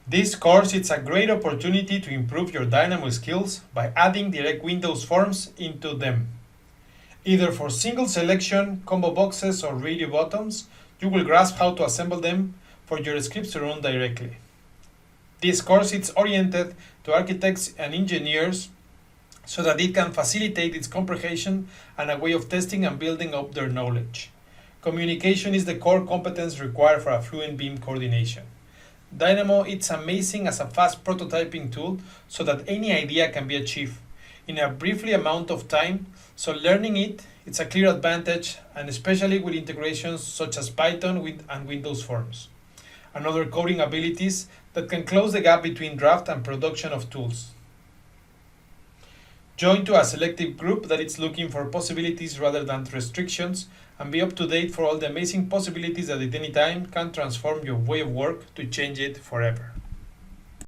This course is a great opportunity to improve your Dynamo skills by adding direct Windows forms into them. Either for single selection, combo boxes, or radio buttons, you will grasp how to assemble them for your scripts to run directly. This course is oriented to architects and engineers so that it can facilitate its comprehension and a way of testing and building up their knowledge. Communication is the core competence required for a fluent BIM coordination. Dynamo is amazing as a fast prototyping tool so that any idea can be achieved in a briefly amount of time, so learning it's a clear advantage, and especially with integrations such as Python and Windows Forms and other coding abilities that can close the gap between draft and production of tools. Join to a selective group that is looking for possibilities rather than restrictions, and be up to date for all the amazing possibilities that at any time can transform your way of work to change it forever.